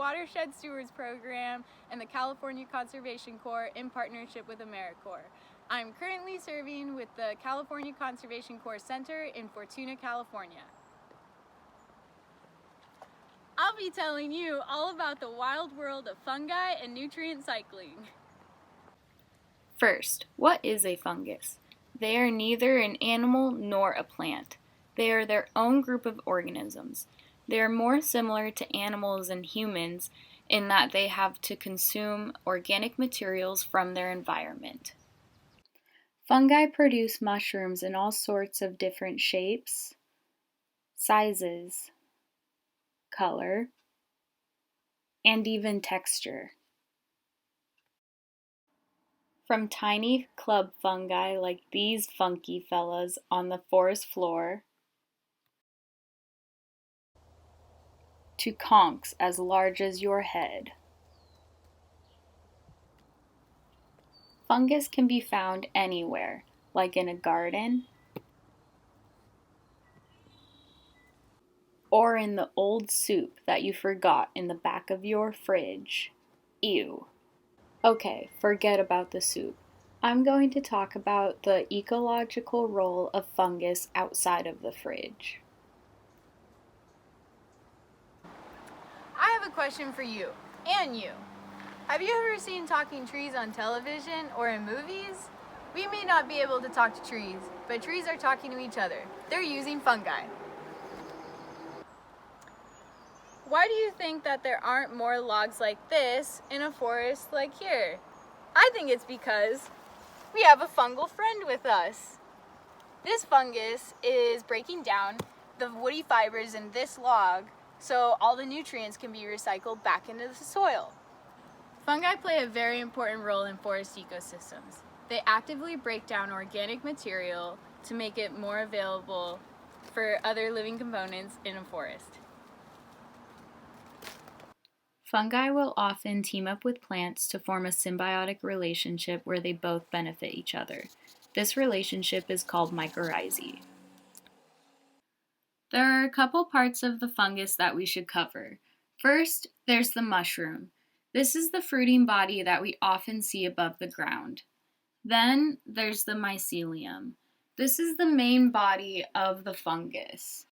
Watershed Stewards Program and the California Conservation Corps in partnership with AmeriCorps. I'm currently serving with the California Conservation Corps Center in Fortuna, California. I'll be telling you all about the wild world of fungi and nutrient cycling. First, what is a fungus? They are neither an animal nor a plant. They are their own group of organisms. They are more similar to animals and humans in that they have to consume organic materials from their environment. Fungi produce mushrooms in all sorts of different shapes, sizes, color, and even texture. From tiny club fungi like these funky fellas on the forest floor, to conchs as large as your head. Fungus can be found anywhere, like in a garden, or in the old soup that you forgot in the back of your fridge. Ew. Okay, forget about the soup. I'm going to talk about the ecological role of fungus outside of the fridge. I have a question for you, and you. Have you ever seen talking trees on television or in movies? We may not be able to talk to trees, but trees are talking to each other. They're using fungi. Why do you think that there aren't more logs like this in a forest like here? I think it's because we have a fungal friend with us. This fungus is breaking down the woody fibers in this log so all the nutrients can be recycled back into the soil. Fungi play a very important role in forest ecosystems. They actively break down organic material to make it more available for other living components in a forest. Fungi will often team up with plants to form a symbiotic relationship where they both benefit each other. This relationship is called mycorrhizae. There are a couple parts of the fungus that we should cover. First, there's the mushroom. This is the fruiting body that we often see above the ground. Then there's the mycelium. This is the main body of the fungus.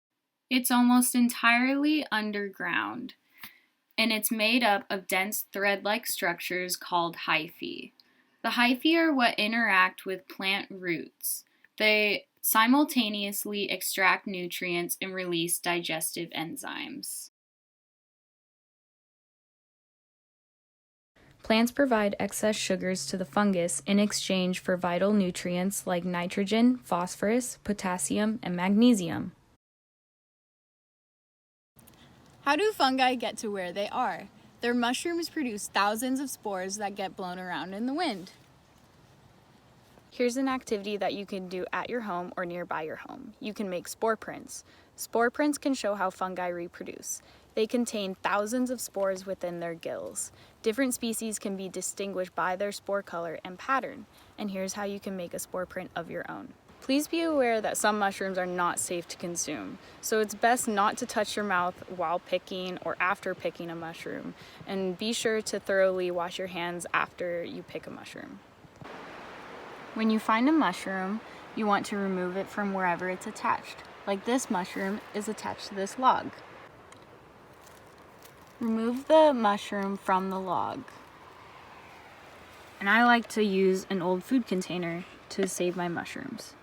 It's almost entirely underground, and it's made up of dense thread-like structures called hyphae. The hyphae are what interact with plant roots. They simultaneously extract nutrients and release digestive enzymes. Plants provide excess sugars to the fungus in exchange for vital nutrients like nitrogen, phosphorus, potassium, and magnesium. How do fungi get to where they are? Their mushrooms produce thousands of spores that get blown around in the wind. Here's an activity that you can do at your home or nearby your home. You can make spore prints. Spore prints can show how fungi reproduce. They contain thousands of spores within their gills. Different species can be distinguished by their spore color and pattern. And here's how you can make a spore print of your own. Please be aware that some mushrooms are not safe to consume, so it's best not to touch your mouth while picking or after picking a mushroom, and be sure to thoroughly wash your hands after you pick a mushroom. When you find a mushroom, you want to remove it from wherever it's attached. Like this mushroom is attached to this log. Remove the mushroom from the log. And I like to use an old food container to save my mushrooms.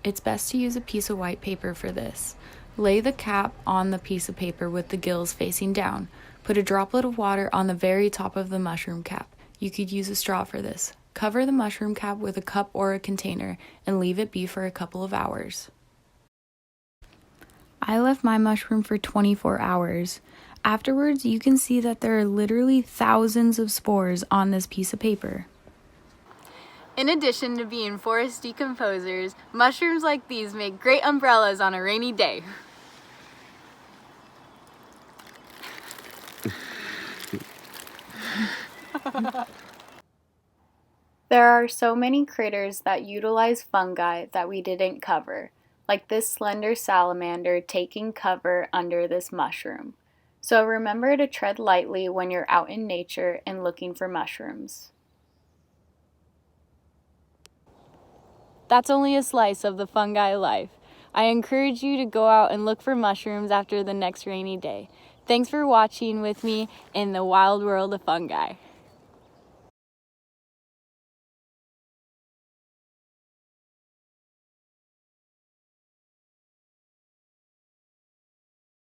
It's best to use a piece of white paper for this. Lay the cap on the piece of paper with the gills facing down. Put a droplet of water on the very top of the mushroom cap. You could use a straw for this. Cover the mushroom cap with a cup or a container and leave it be for a couple of hours. I left my mushroom for 24 hours. Afterwards, you can see that there are literally thousands of spores on this piece of paper. In addition to being forest decomposers, mushrooms like these make great umbrellas on a rainy day. There are so many critters that utilize fungi that we didn't cover, like this slender salamander taking cover under this mushroom. So remember to tread lightly when you're out in nature and looking for mushrooms. That's only a slice of the fungi life. I encourage you to go out and look for mushrooms after the next rainy day. Thanks for watching with me in the wild world of fungi.